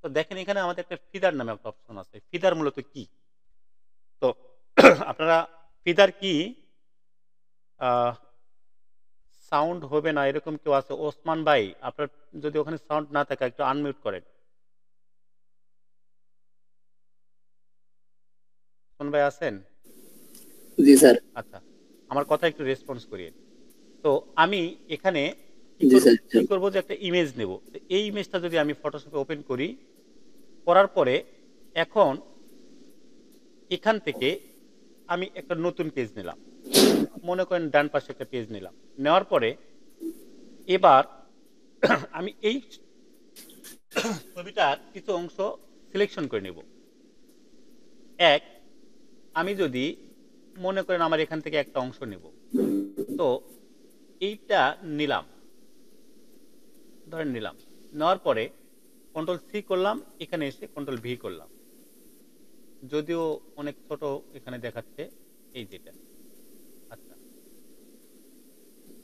তো দেখেন এখানে আমাদের একটা ফিদার নামে একটা অপশন আছে। ফিদার মূলত কি, তো আপনারা ফিদার কি সাউন্ড হবে না এরকম কেউ আছে? ওসমান ভাই, আপনার যদি ওখানে সাউন্ড না থাকে একটু আনমিউট করেন। ওসমান ভাই আছেন? জি স্যার। আচ্ছা, আমার কথা একটু রেসপন্স করিয়ে। তো আমি এখানে জি স্যার। কি করবো যে একটা ইমেজ নেব। এই ইমেজটা যদি আমি ফটোশপে ওপেন করি, করার পরে এখন এখান থেকে আমি একটা নতুন পেজ নিলাম, মনে করেন ডান পাশে একটা পেজ নিলাম। নেওয়ার পরে এবার আমি এই ছবিটার কিছু অংশ সিলেকশন করে নেব। এক, আমি যদি মনে করেন আমার এখান থেকে একটা অংশ নেব, তো এইটা নিলাম, ধরেন নিলাম। নেওয়ার পরে কন্ট্রোল সি করলাম, এখানে এসে কন্ট্রোল ভি করলাম। যদিও অনেক ছোট এখানে দেখাচ্ছে এই যেটা। আচ্ছা,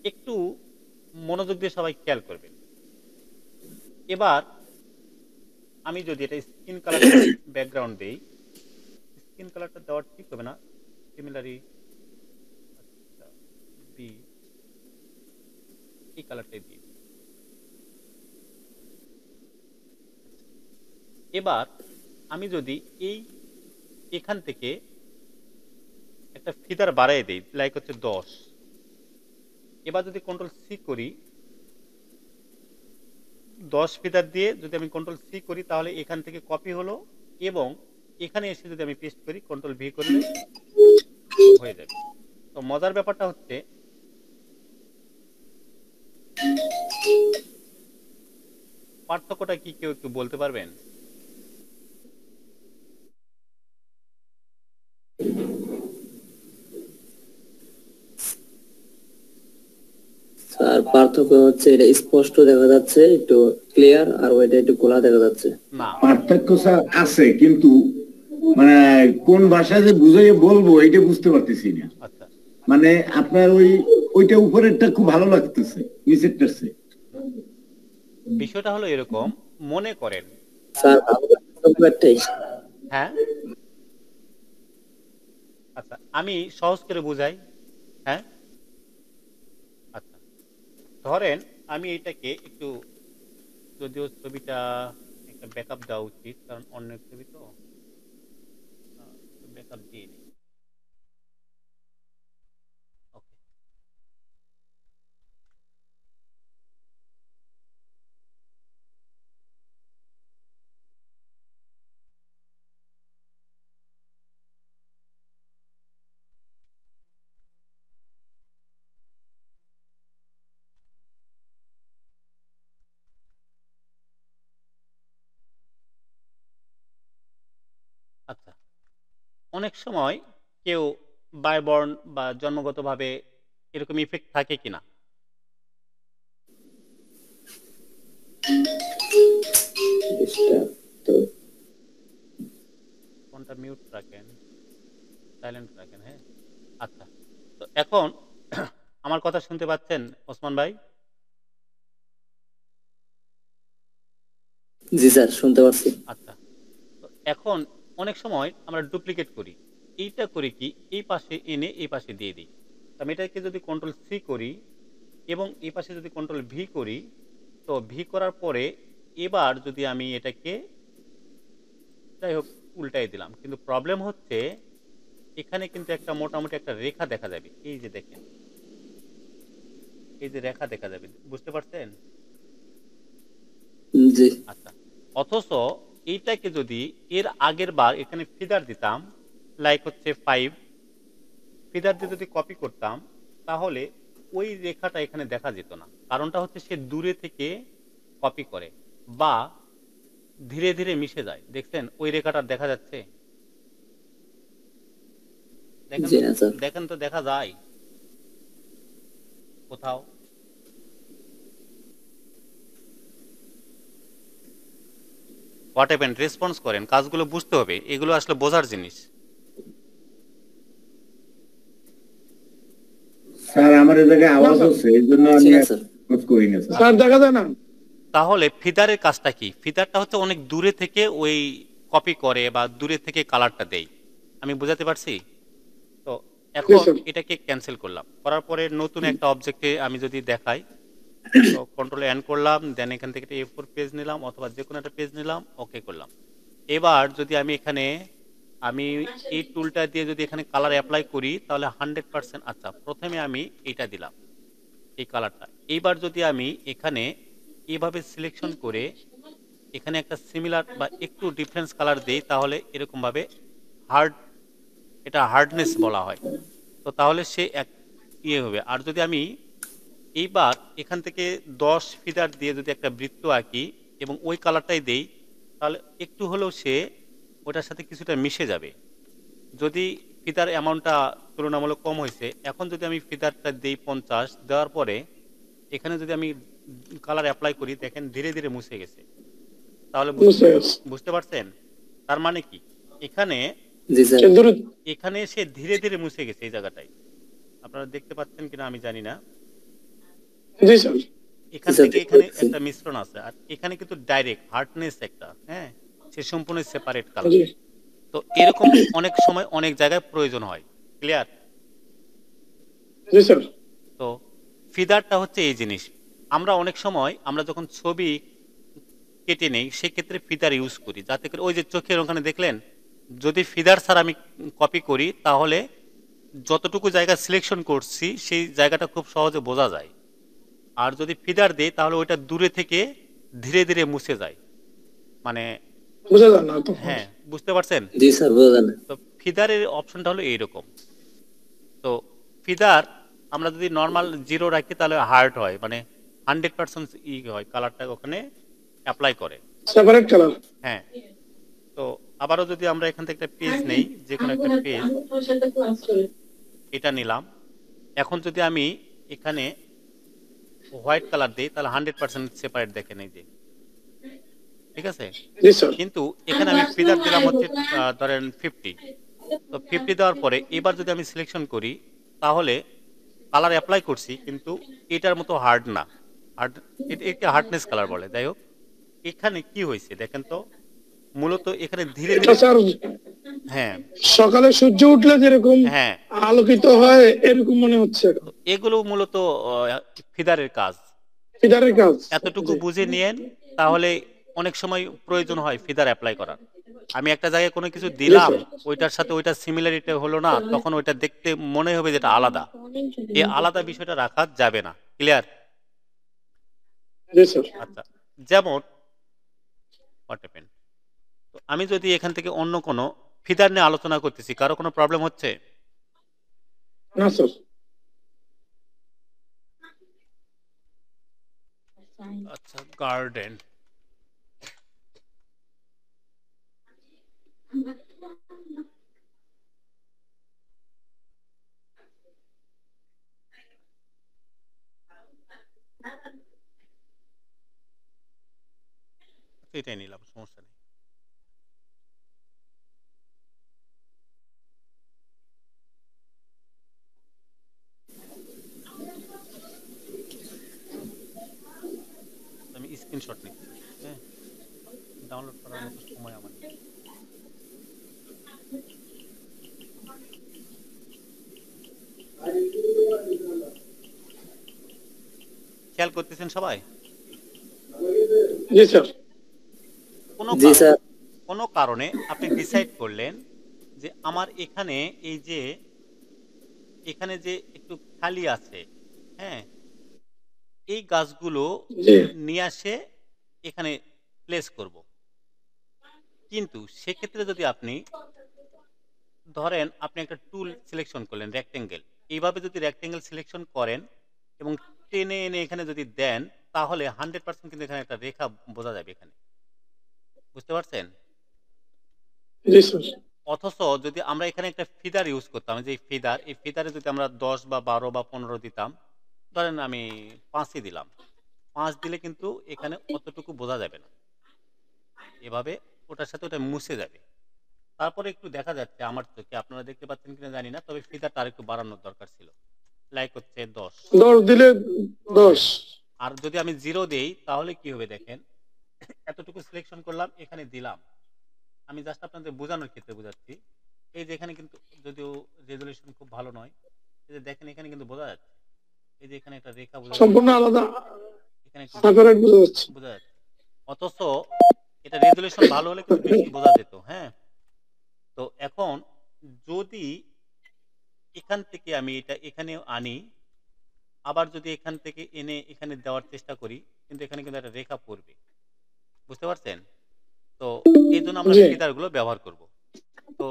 একটু মনোযোগ দিয়ে সবাই খেয়াল করবেন। এবার আমি যদি এটা স্কিন কালার ব্যাকগ্রাউন্ড দেই, স্কিন কালারটা দেওয়ার ঠিক হবে না, সিমিলারি বি, এই কালারটাই দিই। এবার আমি যদি এখান থেকে একটা ফিদার বাড়াই দেই, লাইক হচ্ছে 10। এবার যদি কন্ট্রোল সি করি, 10 ফিদার দিয়ে যদি আমি কন্ট্রোল সি করি, তাহলে এখান থেকে কপি হলো, এবং এখানে এসে যদি আমি পেস্ট করি, কন্ট্রোল ভি করলে হয়ে যাবে। তো মজার ব্যাপারটা হচ্ছে পার্থক্যটা কি কেউ একটু বলতে পারবেন? স্যার পার্থক্য হচ্ছে এটা স্পষ্ট দেখা যাচ্ছে, একটু ক্লিয়ার, আর ওইটা একটু গোলা দেখা যাচ্ছে। না, পার্থক্য স্যার আছে, কিন্তু মানে কোন ভাষায় যে বুঝাইয়ে বলবো এটা বুঝতে পারতেছি না। আচ্ছা, মানে আপনার ওইটা উপরেরটা খুব ভালো লাগতেছে, নিচেরটার চেয়ে। বিষয়টা হলো এরকম, মনে করেন, স্যার পার্থক্য একটাই। হ্যাঁ আচ্ছা, আমি সহজ করে বুঝাই। হ্যাঁ আচ্ছা, ধরেন আমি এটাকে একটু, যদিও ছবিটা একটা ব্যাকআপ দেওয়া উচিত, কারণ অনেক ছবি তো, ব্যাকআপ দিয়ে নিই। ওকে, আচ্ছা, অনেক সময় কেউ বায়বর্ন বা জন্মগতভাবে এরকম ইফেক্ট থাকে কিনা? ফোনটা মিউট রাখেন, সাইলেন্ট রাখেন। হ্যাঁ আচ্ছা, তো এখন আমার কথা শুনতে পাচ্ছেন ওসমান ভাই? জি স্যার, শুনতে পাচ্ছি। আচ্ছা, তো এখন অনেক সময় আমরা ডুপ্লিকেট করি। এইটা করি কি, এই পাশে এনে এই পাশে দিয়ে দিই। আমি এটাকে যদি কন্ট্রোল সি করি এবং এই পাশে যদি কন্ট্রোল ভি করি, তো ভি করার পরে এবার যদি আমি এটাকে, যাই হোক, উল্টাই দিলাম, কিন্তু প্রবলেম হচ্ছে এখানে কিন্তু একটা মোটামুটি একটা রেখা দেখা যাবে। এই যে দেখেন, এই যে রেখা দেখা যাবে, বুঝতে পারছেন? জি আচ্ছা, অথচ এইটাকে যদি এর আগের বার এখানে ফিদার দিতাম, লাইক হচ্ছে 5, ফিদার দিয়ে যদি কপি করতাম, তাহলে ওই রেখাটা এখানে দেখা যেত না। কারণটা হচ্ছে সে দূরে থেকে কপি করে বা ধীরে ধীরে মিশে যায়। দেখছেন ওই রেখাটা দেখা যাচ্ছে? দেখেন জি তো, না স্যার। দেখেন তো দেখা যায় কোথাও? What happen? রেসপন্স করেন, কাজগুলো বুঝতে হবে, এগুলো আসলে বোঝার জিনিস। স্যার আমার এই জায়গায় আওয়াজ স্যার। হচ্ছে, এই জন্য জি আমি না স্যার। খোঁজ করি না স্যার। স্যার দেখা যায় না। তাহলে ফিদারের কাজটা কি? ফিদারটা হচ্ছে অনেক দূরে থেকে ওই কপি করে বা দূরে থেকে কালারটা দেয়। আমি বোঝাতে পারছি? তো এখন স্যার। এটাকে ক্যান্সেল করলাম, করার পরে নতুন একটা অবজেক্টে আমি যদি দেখাই, তো কন্ট্রোল এন করলাম, দেন এখান থেকে একটা A4 পেজ নিলাম অথবা যে কোনো একটা পেজ নিলাম, ওকে করলাম। এবার যদি আমি এখানে এই টুলটা দিয়ে যদি এখানে কালার অ্যাপ্লাই করি, তাহলে 100%। আচ্ছা, প্রথমে আমি এটা দিলাম, এই কালারটা। এইবার যদি আমি এখানে এইভাবে সিলেকশন করে এখানে একটা সিমিলার বা একটু ডিফারেন্স কালার দেই, তাহলে এরকম ভাবে হার্ড, এটা হার্ডনেস বলা হয়। তো তাহলে সে এক ইয়ে হবে। আর যদি আমি এইবার এখান থেকে 10 ফিদার দিয়ে যদি একটা বৃত্ত আঁকি এবং ওই কালারটাই দেই, তাহলে একটু হলেও সে ওটার সাথে কিছুটা মিশে যাবে। যদি ফিদার অ্যামাউন্টটা তুলনামূলক কম হয়েছে, এখন যদি আমি ফিদারটা দিই 50, দেওয়ার পরে এখানে যদি আমি কালার অ্যাপ্লাই করি, দেখেন ধীরে ধীরে মুছে গেছে। তাহলে বুঝতে পারছি। বুঝতে পারছেন? তার মানে কি, এখানে জি স্যার। সে দূরে। এখানে সে ধীরে ধীরে মুছে গেছে এই জায়গাটায়। আপনারা দেখতে পাচ্ছেন কিনা আমি জানি না। জি স্যার। এখান স্যার, থেকে দেখতে এখানে পাচ্ছি। একটা মিশ্রণ আছে, আর এখানে কিন্তু ডাইরেক্ট হার্ডনেস একটা, হ্যাঁ, সে সম্পূর্ণ সেপারেট কালার। জি তো এরকম অনেক সময় অনেক জায়গায় প্রয়োজন হয়। ক্লিয়ার? জি স্যার। তো ফিদারটা হচ্ছে এই জিনিস। আমরা অনেক সময় আমরা যখন ছবি কেটে নেই, সেক্ষেত্রে ফিদার ইউজ করি, যাতে করে ওই যে চোখের ওখানে দেখলেন, যদি ফিদার ছাড়া আমি কপি করি, তাহলে যতটুকু জায়গা সিলেকশন করছি সেই জায়গাটা খুব সহজে বোঝা যায়। আর যদি ফিদার দেই, তাহলে ওইটা দূরে থেকে ধীরে ধীরে মুছে যায়। মানে, বুঝা যায় না তখন। হ্যাঁ, বুঝতে পারছেন? জি স্যার, বোঝা যায় না। তো ফিদারের অপশনটা হলো এইরকম। তো ফিদার আমরা যদি নর্মাল 0 রাখি, তাহলে হার্ড হয়, মানে 100% ই হয়, কালারটা ওখানে অ্যাপ্লাই করে। Separate colour. হ্যাঁ। তো আবারও যদি আমরা এখান থেকে একটা পেজ নেই, যে কোনো একটা পেজ, এটা নিলাম। এখন যদি আমি এখানে হোয়াইট কালার দিই, তাহলে 100% সেপারেট দেখেন, এই যে, ঠিক আছে? জি স্যার। কিন্তু এখানে আমি ফিদার দিলাম হচ্ছে ধরেন 50। তো 50 দেওয়ার পরে এবার যদি আমি সিলেকশন করি, তাহলে কালার অ্যাপ্লাই করছি, কিন্তু এটার মতো হার্ড না। হার্ড, এটা হার্ডনেস কালার বলে। যাই হোক, এখানে কি হয়েছে দেখেন তো, মূলত এখানে ধীরে এটা ধীরে, স্যার হ্যাঁ সকালে সূর্য উঠলে যেরকম হ্যাঁ, আলোকিত হয় এরকম মনে হচ্ছে। তো এগুলো মূলত ফিদারের কাজ। ফিদারের কাজ। এতটুকু জি। বুঝে নিয়েন, তাহলে অনেক সময় প্রয়োজন হয় ফিদার অ্যাপ্লাই করার। আমি একটা জায়গায় কোনো কিছু জি দিলাম, স্যার। ওইটার সাথে ওইটা সিমিলারিটি হলো না, তখন ওইটা দেখতে মনে হবে যেটা আলাদা। এই আলাদা বিষয়টা রাখা যাবে না। ক্লিয়ার? জি স্যার। আচ্ছা, যেমন হোয়াট হ্যাপেন, তো আমি যদি এখান থেকে অন্য কোনো ফিদার নিয়ে আলোচনা করতেছি, কারো কোনো প্রবলেম হচ্ছে? না স্যার। আচ্ছা, গার্ডেন, এটাই নিলাম, সমস্যা নেই। আমি স্ক্রিনশট নিচ্ছি, হ্যাঁ, ডাউনলোড করার মতো সময় আমার নেই। খেয়াল করতেছেন সবাই? জি স্যার। কোনো জি স্যার। কোনো কারণে আপনি ডিসাইড করলেন যে আমার এখানে এই যে এখানে যে একটু খালি আছে, হ্যাঁ, এই গাছগুলো জি নিয়ে আসে এখানে প্লেস করব। কিন্তু সেক্ষেত্রে যদি আপনি ধরেন আপনি একটা টুল সিলেকশন করলেন রেক্টেঙ্গেল, এইভাবে যদি রেক্টেঙ্গেল সিলেকশন করেন এবং টেনে এনে এখানে যদি দেন, তাহলে 100% কিন্তু এখানে একটা রেখা বোঝা যাবে এখানে, বুঝতে পারছেন? জি স্যার। অথচ যদি আমরা এখানে একটা ফিদার ইউজ করতাম, যে ফিদার, এই ফিদারে যদি আমরা 10 বা 12 বা 15 দিতাম, ধরেন আমি 5ই দিলাম, 5 দিলে কিন্তু এখানে অতটুকু বোঝা যাবে না, এভাবে ওটার সাথে ওটা মুছে যাবে। তারপরে একটু দেখা যাচ্ছে আমার চোখে, আপনারা দেখতে পাচ্ছেন কিনা জানি না, তবে ফিদারটা আর একটু বাড়ানোর দরকার ছিল, লাইক হচ্ছে 10। 10 দিলে 10। আর যদি আমি 0 দেই তাহলে কি হবে দেখেন, এতটুকু সিলেকশন করলাম, এখানে দিলাম, আমি জাস্ট আপনাদের বোঝানোর ক্ষেত্রে বোঝাচ্ছি। এই যে এখানে কিন্তু যদিও রেজলিউশন খুব ভালো নয়, এই যে দেখেন এখানে কিন্তু বোঝা যাচ্ছে, এই যে এখানে একটা রেখা বোঝা সম্পূর্ণ যাচ্ছে, আলাদা এখানে একটু সেপারেট বোঝা যাচ্ছে। বোঝা যাচ্ছে। অথচ এটা রেজলিউশন ভালো হলে কিন্তু বেশি বোঝা যেত। হ্যাঁ, তো এখন যদি এখান থেকে আমি এটা এখানে আনি, আবার যদি এখান থেকে এনে এখানে দেওয়ার চেষ্টা করি, কিন্তু এখানে কিন্তু একটা রেখা পড়বে, বুঝতে পারছেন? তো এই জন্য আমরা জি ফিদারগুলো ব্যবহার করব। তো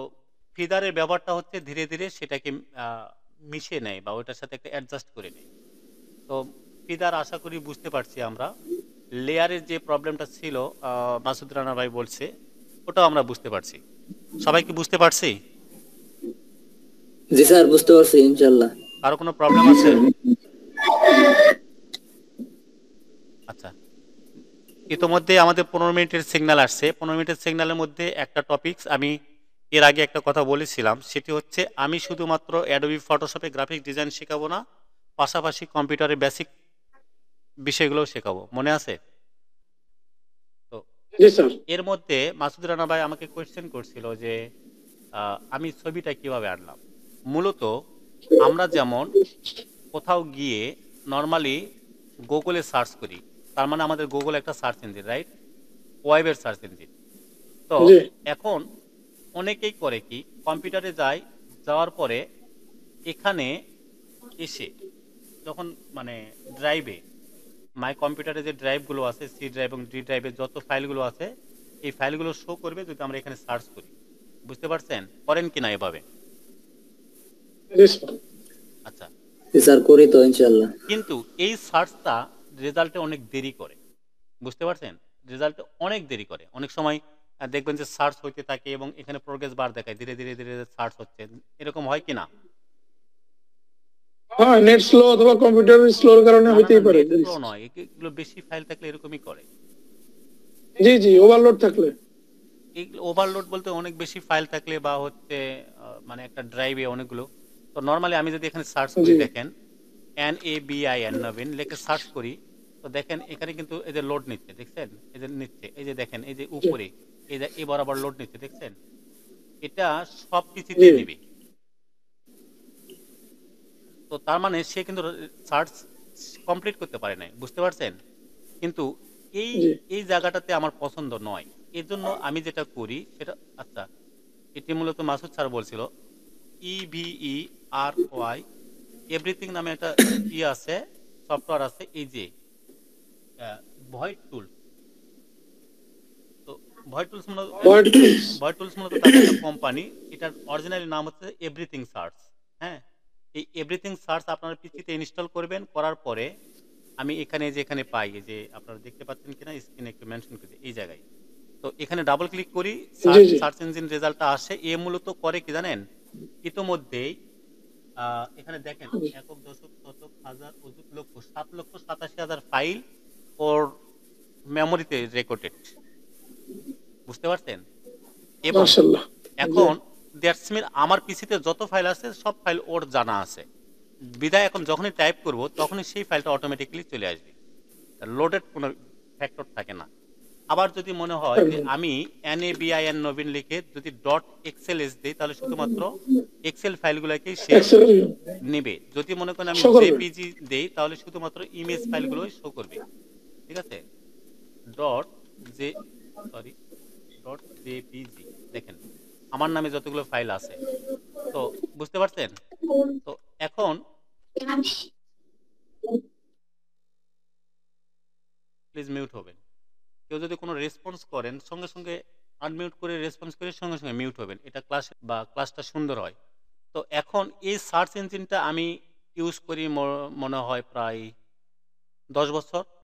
ফিদারের ব্যবহারটা হচ্ছে ধীরে ধীরে সেটাকে মিশিয়ে নেয় বা ওটার সাথে একটা অ্যাডজাস্ট করে নেয়। তো ফিদার আশা করি বুঝতে পারছি আমরা। লেয়ারের যে প্রবলেমটা ছিল মাসুদ রানা ভাই বলছে, ওটাও আমরা বুঝতে পারছি। সবাই কি বুঝতে পারছি? জি স্যার, বুঝতে পারছি ইনশাআল্লাহ। কারো কোনো প্রবলেম আছে? আচ্ছা, ইতোমধ্যে আমাদের 15 মিনিটের সিগন্যাল আসছে। 15 মিনিটের সিগন্যালের মধ্যে একটা টপিকস আমি এর আগে একটা কথা বলেছিলাম, সেটি হচ্ছে আমি শুধুমাত্র অ্যাডোবি ফটোশপে গ্রাফিক ডিজাইন শেখাবো না, পাশাপাশি কম্পিউটারের বেসিক বিষয়গুলোও শেখাবো, মনে আছে? তো জি স্যার। এর মধ্যে মাসুদ রানা ভাই আমাকে কোয়েশ্চেন করছিল যে আমি ছবিটা কিভাবে আনলাম। মূলত আমরা যেমন কোথাও গিয়ে নর্মালি গুগলে সার্চ করি, তার মানে আমাদের গুগল একটা সার্চ ইঞ্জিন, রাইট? ওয়েবের সার্চ ইঞ্জিন। তো জি এখন অনেকেই করে কি, কম্পিউটারে যায়, যাওয়ার পরে এখানে এসে যখন মানে ড্রাইভে, মাই কম্পিউটারে যে ড্রাইভগুলো আছে, সি ড্রাইভ এবং ডি ড্রাইভে যত ফাইলগুলো আছে, এই ফাইলগুলো শো করবে যদি আমরা এখানে সার্চ করি, বুঝতে পারছেন? করেন কিনা এভাবে? জি স্যার। আচ্ছা, জি স্যার, করি তো ইনশাআল্লাহ। কিন্তু এই সার্চটা রেজাল্টে অনেক দেরি করে, বুঝতে পারছেন? রেজাল্টে অনেক দেরি করে। অনেক সময় দেখবেন যে সার্চ হইতে থাকে এবং এখানে প্রোগ্রেস বার দেখায়, ধীরে ধীরে ধীরে সার্চ হচ্ছে, এরকম হয় কিনা? হ্যাঁ, নেট স্লো অথবা কম্পিউটার স্লোর কারণে না না হইতেই না, পারে। নেট স্লো নয়, এগুলো বেশি ফাইল থাকলে এরকমই করে। জি জি, ওভারলোড থাকলে। এইগুলো ওভারলোড বলতে অনেক বেশি ফাইল থাকলে বা হচ্ছে মানে একটা ড্রাইভে অনেকগুলো। তো নর্মালি আমি যদি এখানে সার্চ করি, জি দেখেন NABIN নবীন লিখে সার্চ করি, তো দেখেন এখানে কিন্তু এই যে লোড নিচ্ছে, দেখছেন? এই যে নিচ্ছে, এই যে দেখেন, এই যে জি উপরে এই যে এই বরাবর লোড নিচ্ছে, দেখছেন? এটা সব কিছুতে জি নেবে। তো তার মানে সে কিন্তু সার্চ কমপ্লিট করতে পারে নাই, বুঝতে পারছেন? কিন্তু এই জি এই জায়গাটাতে আমার পছন্দ নয়, এর জন্য আমি যেটা করি সেটা, আচ্ছা, এটি মূলত মাসুদ স্যার বলছিল EVERY এভরিথিং নামে একটা আছে, সফটওয়্যার আছে, এই যে ভয়েড টুল। তো ভয়েড টুলস মূলত ওয়ার্ড টুলস। ভয়েড টুলস মূলত তাদের একটা কোম্পানি, এটার অরিজিনালি নাম হচ্ছে এভরিথিং সার্চ। হ্যাঁ, এই এভরিথিং সার্চ আপনারা পিসিতে ইনস্টল করবেন, করার পরে আমি এখানে যে এখানে পাই, যে আপনারা দেখতে পাচ্ছেন কিনা স্ক্রিনে একটু মেনশন করে এই জায়গায়, তো এখানে ডাবল ক্লিক করি, জি জি সার্চ ইঞ্জিন রেজাল্টটা আসে। এ মূলত করে কি জানেন, ইতোমধ্যেই এখানে দেখেন একক দশক শতক হাজার অযুত লক্ষ 7,87,000 ফাইল ওর মেমোরিতে রেকর্ডেড, বুঝতে পারছেন? এবং মাশাআল্লাহ। জি এখন দ্যাটস মিন আমার পিসিতে যত ফাইল আছে সব ফাইল ওর জানা আছে, বিদায় এখন যখনই টাইপ করব তখনই সেই ফাইলটা অটোমেটিক্যালি চলে আসবে, লোডেড কোনো ফ্যাক্টর থাকে না। আবার যদি মনে হয় যে আমি NABIN নবীন লিখে যদি .xls দিই, তাহলে শুধুমাত্র এক্সেল ফাইলগুলোকেই সে এক্সেল নেবে। যদি মনে করেন আমি শো করবে। জেপিজি দেই, তাহলে শুধুমাত্র ইমেজ ফাইলগুলোই শো করবে, ঠিক আছে? Dot J sorry dot JPG, দেখেন আমার নামে যতগুলো ফাইল আছে, তো বুঝতে পারছেন? তো এখন প্লিজ মিউট হবেন। কেউ যদি কোনো রেসপন্স করেন সঙ্গে সঙ্গে আনমিউট করে রেসপন্স করে সঙ্গে সঙ্গে মিউট হবেন, এটা ক্লাসটা সুন্দর হয়। তো এখন এই সার্চ ইঞ্জিনটা আমি ইউজ করি মনে হয় প্রায় 10 বছর।